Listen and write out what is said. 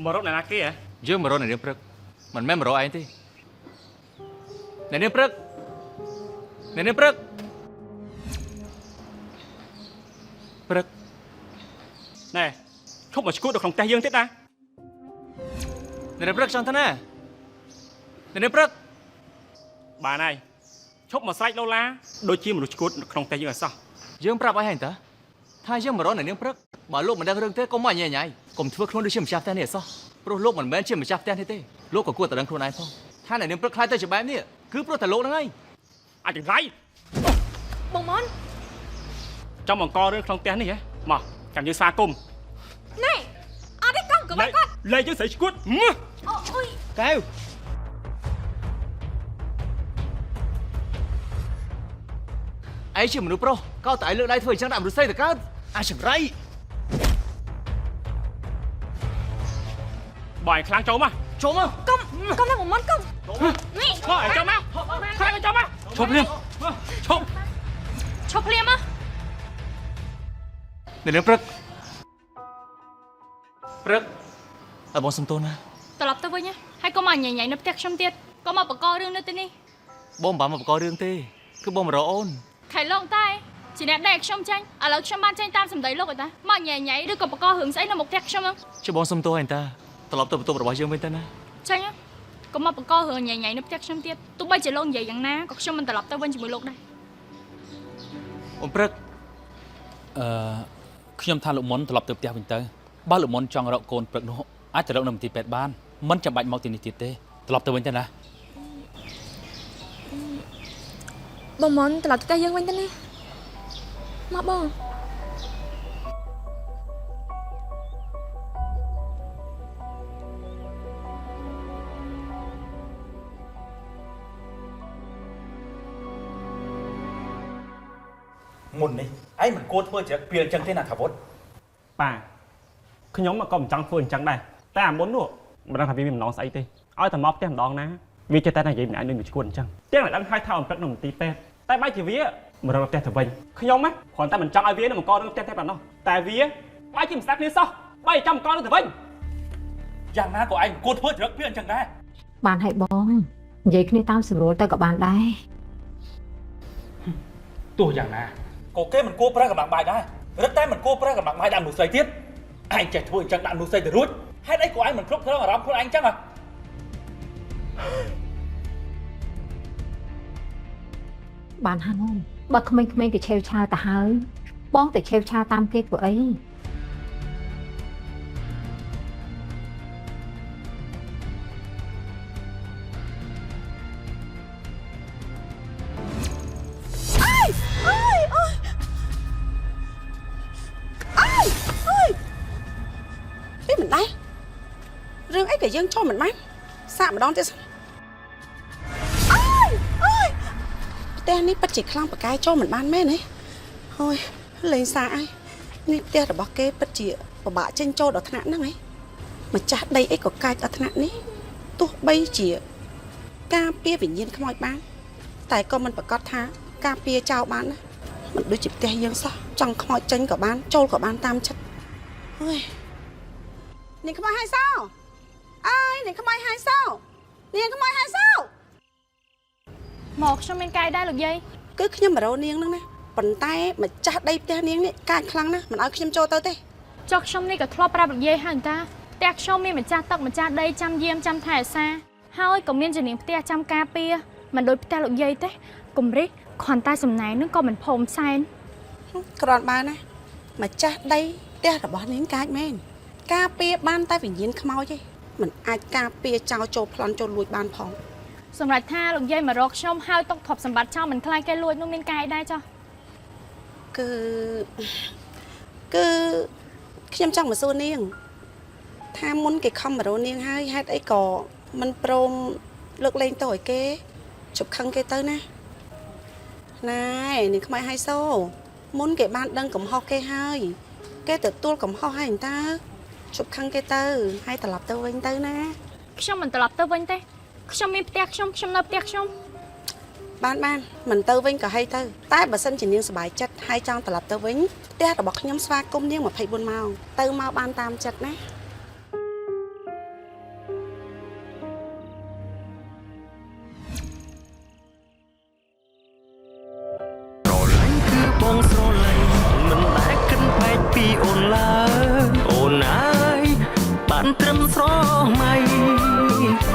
មករកអ្នកណាគេហ៎យើងមករកអ្នកនាងព្រឹកមិនមែនមករកឯងទេអ្នកនាងព្រឹកអ្នកនាងព្រឹកព្រឹកណែឈប់មកឈួតនៅក្នុងផ្ទះយើងទៀតណាអ្នកនាងព្រឹកចង់ទៅណាអ្នកនាងព្រឹកបានហើយឈប់មកស្រែកឡូឡាដូចជាមនុស្សឈួតនៅក្នុងផ្ទះយើងអសោះយើងប្រាប់ឲ្យហើយតើថាយើងមករកអ្នកនាងព្រឹកបើលោកមិនដឹងរឿងទេកុំមកញ៉ៃញ៉ៃកុំធ្វើខ្លួនដូចជាម្ចាស់ផ្ទះនេះអសោះព្រោះលោកមិនមែនជាម្ចាស់ផ្ទះនេះទេលោកក៏គួរតែដឹងខ្លួនឯងផងថាអ្នកនាងព្រឹកខ្លាចទៅជាបែបនេះគឺព្រោះតែលោកហ្នឹងឯងអាចចង្រៃបងមនចង់បង្ករឿងក្នុងផ្ទះនេះហ៎មកចាំយើងស្វាគមន៍ណែអត់ទេកុំកុំគាត់លេយើងស្រីឈួតអូយកែវឯងជាមនុស្សប្រុសកោតតែឯងលើកដៃធ្វើអញ្ចឹងដាក់មនុស្សស្រីទៅកើតអាចចង្រៃបាយខ្លាំងចូលមកចូលមកកុំណាបងមនកុំនេះមកចូលមកខ្លាំងចូលមកឈប់ភ្លាមឈប់ភ្លាមមកអ្នកនាងព្រឹកឲ្យបងសុំទោសណាត្រឡប់ទៅវិញហើយកុំមកញ៉ៃញ៉ៃនៅផ្ទះខ្ញុំទៀតកុំមកបង្ករឿងនៅទីនេះបងមិនបានមកបង្ករឿងទេគឺបងមករកអូនខៃឡងតែជាអ្នកដែលខ្ញុំចាញ់ឥឡូវខ្ញុំបានចាញ់តាមសម្ដីលោកឯតាមកញ៉ៃញ៉ៃឬក៏បង្ករឿងស្អីនៅមុខផ្ទះខ្ញុំហ្នឹងជួយបងសុំទោសឯងតាត្រឡប់ទៅបន្ទប់របស់យើងវិញទៅណាចាញ់កុំមកបង្ករឿងញ៉ៃញ៉ៃនៅផ្ទះខ្ញុំទៀតទោះបីជាលោកនិយាយយ៉ាងណាក៏ខ្ញុំមិនត្រឡប់ទៅវិញជាមួយលោកដែរអូនព្រឹកខ្ញុំថាលោកមុនត្រឡប់ទៅផ្ទះវិញទៅបើលោកមុនចង់រកកូនព្រឹកនោះអាចទៅរកនៅមន្ទីរពេទ្យបានមិនចាំបាច់មកទីនេះទៀតទេត្រឡប់ទៅវិញទៅណាបងមុនត្រឡប់ទៅផ្ទះយើងវិញទៅណាមកបងមុននេះឯងមិនគួរធ្វើច្រឹកពីអញ្ចឹងទេណាថាវុឌ្ឍប៉ាខ្ញុំក៏មិនចង់ធ្វើអញ្ចឹងដែរតែអាមុននោះមិនដឹងថាវាមានម្ដងស្អីទេឲ្យតែមកផ្ទះម្ដងណាវាចេះតែនិយាយម្នាក់នឹងឈួតអញ្ចឹងទាំងតែដឹងឲ្យថាអំព្រឹកនៅមន្ទីរពេទ្យតែបែរជាវាមករកផ្ទះទៅវិញខ្ញុំណាគ្រាន់តែមិនចង់ឲ្យវានៅបង្ករឿងផ្ទះតែប៉ុណ្ណោះតែវាបែរជាមិនស្ដាប់គ្នាសោះបែរចាំបង្ករឿងទៅវិញយ៉ាងណាក៏ឯងគួរធ្វើច្រឹកពីអញ្ចឹងដែរបានហើយបងនិយាយគ្នាតាមស្រួលទៅក៏បានដែរទោះយ៉ាងណាក៏គេមិនគួរប្រើកម្លាំងបាយដែររឹតតែមិនគួរប្រើកម្លាំងបាយដាក់មនុស្សស្រីទៀតឯងចេះធ្វើអញ្ចឹងដាក់មនុស្សស្រីទៅរួចហេតុអីក៏ឯងមិនគ្រប់គ្រងអារម្មណ៍ខ្លួនឯងអញ្ចឹងបានហើយបើក្មេងៗគេឆេវឆាវទៅហើយបងទៅឆេវឆាវតាមគេធ្វើអីរឿងអីក៏យើងចូលមិនបានសាកម្ដងទៀតផ្ទះនេះពិតជាខ្លាំងបកាយចូលមិនបានមែនទេហើយលេងសាអីនេះផ្ទះរបស់គេពិតជាពិបាកចេញចូលដល់ថ្នាក់ហ្នឹងហីម្ចាស់ដីអីក៏កាចដល់ថ្នាក់នេះទោះបីជាការពារវិញ្ញាណខ្មោចបានតែក៏មិនប្រកាសថាការពារចោលបានណាមិនដូចជាផ្ទះយើងសោះចង់ខ្មោចចេញក៏បានចូលក៏បានតាមចិត្តហើយនេះខ្មោចហើយសោអើយនេះខ្មោចហើយសោនាងខ្មោចហើយសោមកខ្ញុំមានកាយដែរលោកយាយគឺខ្ញុំមករោនាងហ្នឹងណាប៉ុន្តែម្ចាស់ដីផ្ទះនាងនេះកាចខ្លាំងណាស់មិនឲ្យខ្ញុំចូលទៅទេចុះខ្ញុំនេះក៏ធ្លាប់ប្រាប់លោកយាយហើយតាផ្ទះខ្ញុំមានម្ចាស់ទឹកម្ចាស់ដីចាំយាមចាំថែអាសាហើយក៏មានជំនាញផ្ទះចាំការពារមិនដូចផ្ទះលោកយាយទេកុំរិះគ្រាន់តែសំណែននឹងក៏មិនភូមិសែនគ្រាន់បានណាម្ចាស់ដីផ្ទះរបស់នាងកាចមែនការពារបានតែវិញ្ញាណខ្មោចទេមិនអាចការពារចោលចូលប្លន់ចូលលួចបានផងសម្រាប់ថាលោកយាយមករកខ្ញុំហើយຕົកទ្រព្យសម្បត្តិចោលមិនខ្លាចគេលួចនោះមានកាយដែរចុះគឺខ្ញុំចង់មកសួរនាងថាមុនគេខំមករកនាងហើយហេតុអីក៏មិនព្រមលើកលែងទៅឲ្យគេជប់ខឹងគេទៅណាណែនាងខ្មៅហៃសូមុនគេបានដឹងកំហុសគេហើយគេទទួលកំហុសហើយតើជប់ខឹងគេទៅហើយត្រឡប់ទៅវិញទៅណាខ្ញុំមិនត្រឡប់ទៅវិញទេខ្ញុំមានផ្ទះខ្ញុំនៅផ្ទះខ្ញុំបានមិនទៅវិញក៏ហីទៅតែបើសិនជានាងសប្បាយចិត្តហើយចង់ត្រឡប់ទៅវិញផ្ទះរបស់ខ្ញុំស្វាគមន៍នាង24ម៉ោងទៅមកបានតាមចិត្តណា